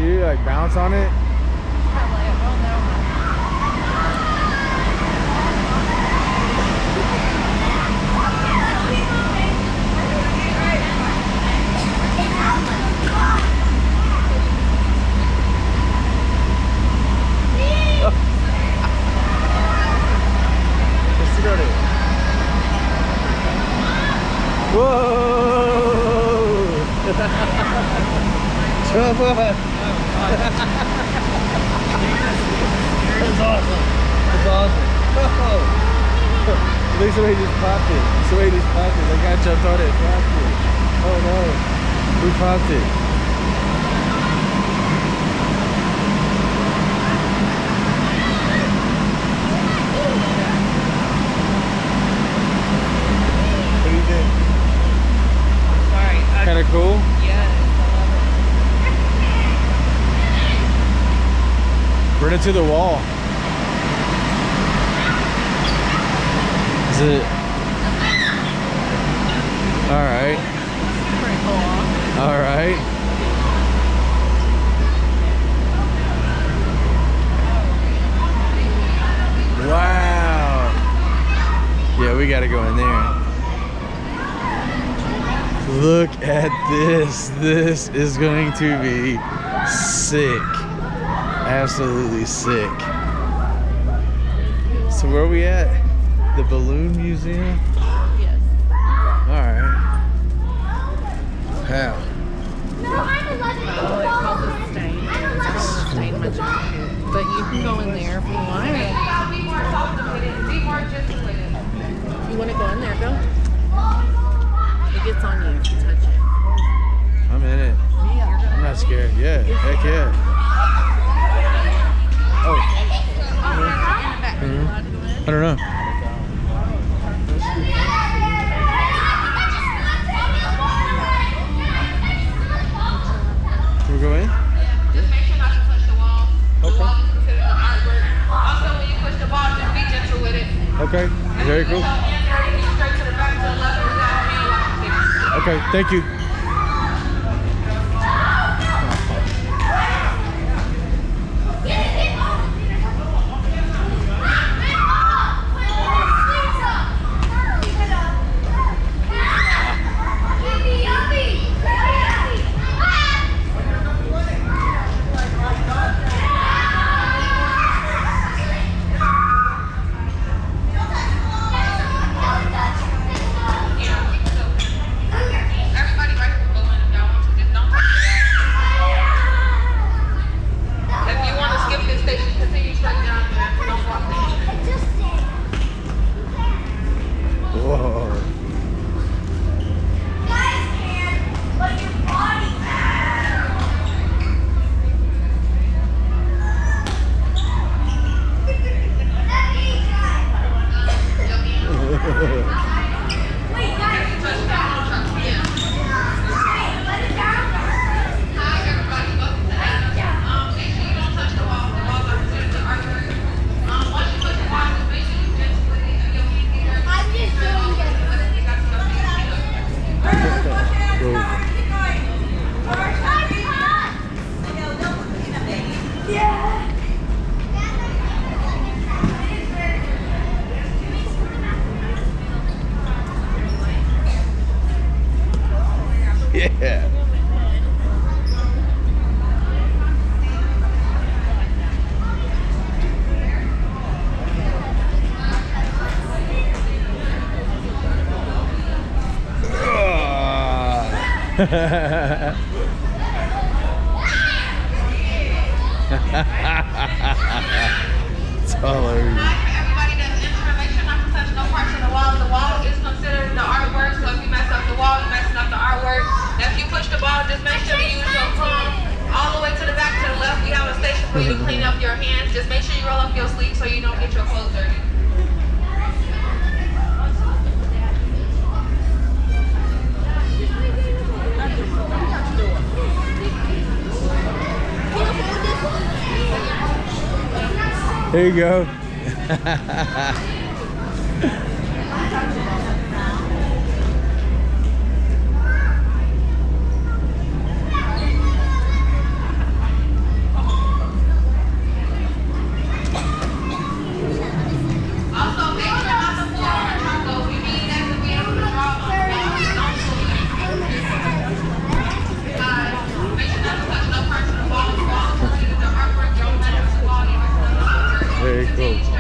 you like bounce on it? Whoa! Jump on! That's awesome. That's awesome. Oh. At least the way he just popped it. It's the way he just popped it. That guy jumped on it and popped it. Oh no. Who popped it? What do you think? Sorry. Kind of cool? Yes, Run it to the wall. Is it? All right. pretty cool. All right. Wow. Yeah, we got to go in there. Look at this. This is going to be sick. Absolutely sick. So where are we at? The Balloon Museum? Yes. Alright. How? Oh, it calls it stain. It's called stain magic. But you can go in there if you want. You want to go in there? Go. It gets on you if you touch it. I'm in it. Yeah. I'm not scared. Yeah, heck yeah. Oh. Mhm. I don't know. Can we go in? Just make sure not to touch the wall. The Okay. wall is considered the artwork. Also, when you push the ball, just be gentle with it. Okay. Very cool. Straight to the back, to the left, without hand walking. Okay, thank you. Everybody right here will go in if y'all want to. Just don't touch it. If you want to skip this station, continue straight down there. Don't walk in. Whoa. Yeah. It's all over you. Everybody that's entering, make sure not to touch no parts of the wall. The wall is considered the artwork, so if you mess up the wall, you're messing up the artwork. If you push the ball, just make sure to use your palm all the way to the back to the left. We have a station for you to clean up your hands. Just make sure you roll up your sleeves so you don't get your clothes dirty. Here you go. Boom.